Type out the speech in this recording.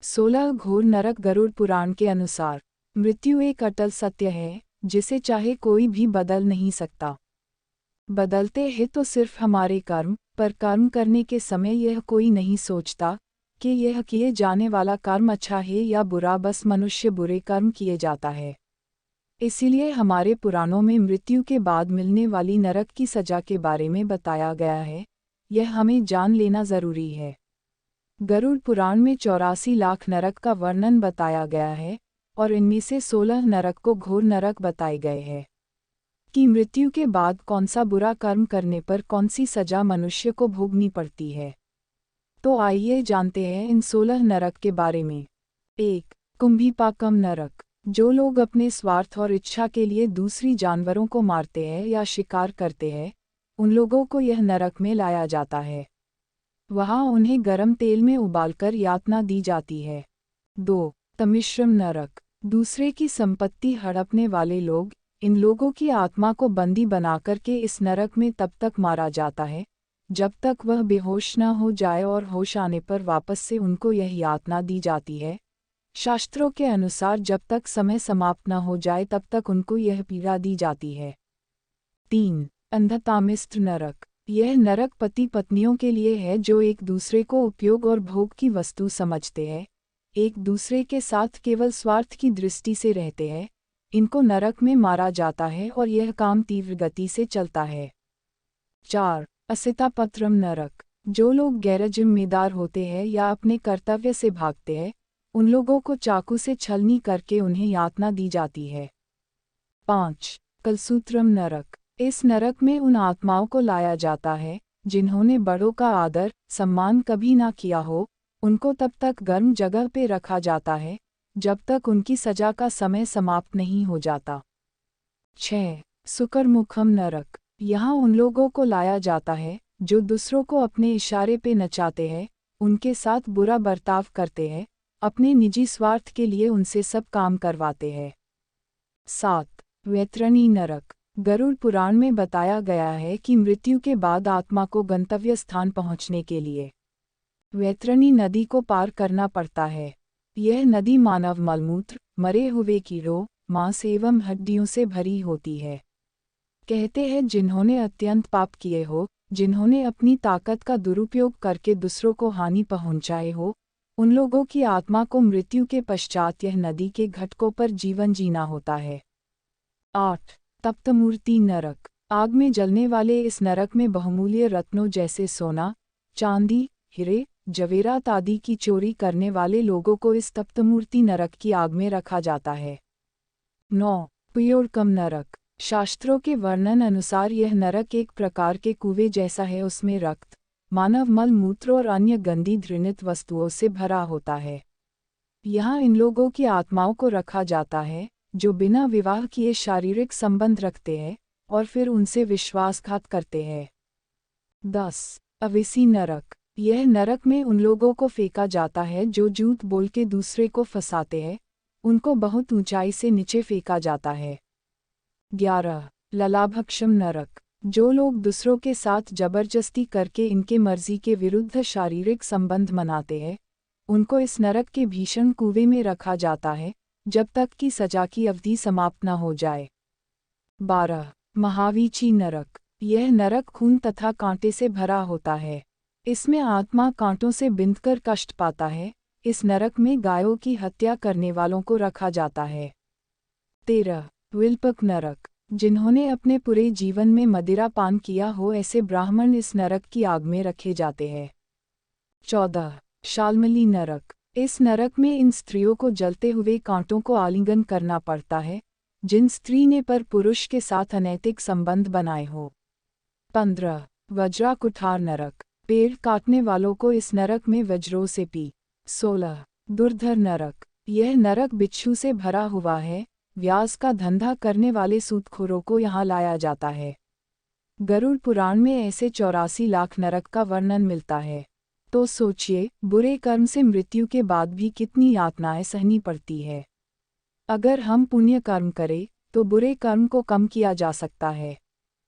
16 घोर नरक। गरुड़ पुराण के अनुसार मृत्यु एक अटल सत्य है जिसे चाहे कोई भी बदल नहीं सकता। बदलते हैं तो सिर्फ हमारे कर्म, पर कर्म करने के समय यह कोई नहीं सोचता कि यह किए जाने वाला कर्म अच्छा है या बुरा, बस मनुष्य बुरे कर्म किए जाता है। इसीलिए हमारे पुराणों में मृत्यु के बाद मिलने वाली नरक की सजा के बारे में बताया गया है, यह हमें जान लेना जरूरी है। गरुड़ पुराण में 84 लाख नरक का वर्णन बताया गया है और इनमें से 16 नरक को घोर नरक बताए गए हैं कि मृत्यु के बाद कौन सा बुरा कर्म करने पर कौन सी सजा मनुष्य को भोगनी पड़ती है। तो आइए जानते हैं इन 16 नरक के बारे में। 1. कुंभीपाकम नरक। जो लोग अपने स्वार्थ और इच्छा के लिए दूसरी जानवरों को मारते हैं या शिकार करते हैं, उन लोगों को यह नरक में लाया जाता है। वहाँ उन्हें गर्म तेल में उबालकर यातना दी जाती है। 2. तमिश्रम नरक। दूसरे की संपत्ति हड़पने वाले लोग, इन लोगों की आत्मा को बंदी बनाकर के इस नरक में तब तक मारा जाता है जब तक वह बेहोश न हो जाए, और होश आने पर वापस से उनको यह यातना दी जाती है। शास्त्रों के अनुसार जब तक समय समाप्त न हो जाए तब तक उनको यह पीड़ा दी जाती है। 3. अंधतामिस्त्र नरक। यह नरक पति पत्नियों के लिए है जो एक दूसरे को उपयोग और भोग की वस्तु समझते हैं, एक दूसरे के साथ केवल स्वार्थ की दृष्टि से रहते हैं। इनको नरक में मारा जाता है और यह काम तीव्र गति से चलता है। 4. असितापत्रम नरक। जो लोग गैर जिम्मेदार होते हैं या अपने कर्तव्य से भागते हैं, उन लोगों को चाकू से छलनी करके उन्हें यातना दी जाती है। 5. कलसूत्रम नरक। इस नरक में उन आत्माओं को लाया जाता है जिन्होंने बड़ों का आदर सम्मान कभी ना किया हो, उनको तब तक गर्म जगह पे रखा जाता है जब तक उनकी सजा का समय समाप्त नहीं हो जाता। 6. सुकरमुखम नरक। यहाँ उन लोगों को लाया जाता है जो दूसरों को अपने इशारे पे नचाते हैं, उनके साथ बुरा बर्ताव करते हैं, अपने निजी स्वार्थ के लिए उनसे सब काम करवाते हैं। 7. वैतरणी नरक। गरुड़ पुराण में बताया गया है कि मृत्यु के बाद आत्मा को गंतव्य स्थान पहुंचने के लिए वैतरणी नदी को पार करना पड़ता है। यह नदी मानव मलमूत्र, मरे हुए कीड़ों, मांस एवं हड्डियों से भरी होती है। कहते हैं जिन्होंने अत्यंत पाप किए हो, जिन्होंने अपनी ताकत का दुरुपयोग करके दूसरों को हानि पहुंचाए हो, उन लोगों की आत्मा को मृत्यु के पश्चात यह नदी के घाटों पर जीवन जीना होता है। 8. तप्तमूर्ति नरक। आग में जलने वाले इस नरक में बहुमूल्य रत्नों जैसे सोना, चांदी, हीरे, जवेरात आदि की चोरी करने वाले लोगों को इस तप्तमूर्ति नरक की आग में रखा जाता है। 9. पुयोरकम नरक। शास्त्रों के वर्णन अनुसार यह नरक एक प्रकार के कुएं जैसा है, उसमें रक्त, मानव मल मूत्र और अन्य गंदी घृणित वस्तुओं से भरा होता है। यहाँ इन लोगों की आत्माओं को रखा जाता है जो बिना विवाह किए शारीरिक संबंध रखते हैं और फिर उनसे विश्वासघात करते हैं। 10. अवेसी नरक। यह नरक में उन लोगों को फेंका जाता है जो झूठ बोल के दूसरे को फंसाते हैं, उनको बहुत ऊंचाई से नीचे फेंका जाता है। 11. ललाभक्षम नरक। जो लोग दूसरों के साथ जबरदस्ती करके इनके मर्जी के विरुद्ध शारीरिक संबंध मनाते हैं, उनको इस नरक के भीषण कुएं में रखा जाता है जब तक कि सजा की अवधि समाप्त न हो जाए। 12. महावीची नरक। यह नरक खून तथा कांटे से भरा होता है। इसमें आत्मा कांटों से बिंधकर कष्ट पाता है। इस नरक में गायों की हत्या करने वालों को रखा जाता है। 13. विल्पक नरक। जिन्होंने अपने पूरे जीवन में मदिरा पान किया हो, ऐसे ब्राह्मण इस नरक की आग में रखे जाते हैं। 14. शाल्मली नरक। इस नरक में इन स्त्रियों को जलते हुए कांटों को आलिंगन करना पड़ता है जिन स्त्री ने पर पुरुष के साथ अनैतिक संबंध बनाए हो। 15. वज्रा कुठार नरक। पेड़ काटने वालों को इस नरक में वज्रों से पी। 16. दुर्धर नरक। यह नरक बिच्छू से भरा हुआ है। व्यास का धंधा करने वाले सूदखोरों को यहाँ लाया जाता है। गरुड़ पुराण में ऐसे 84 लाख नरक का वर्णन मिलता है। तो सोचिए, बुरे कर्म से मृत्यु के बाद भी कितनी यातनाएं सहनी पड़ती है। अगर हम पुण्य कर्म करें तो बुरे कर्म को कम किया जा सकता है।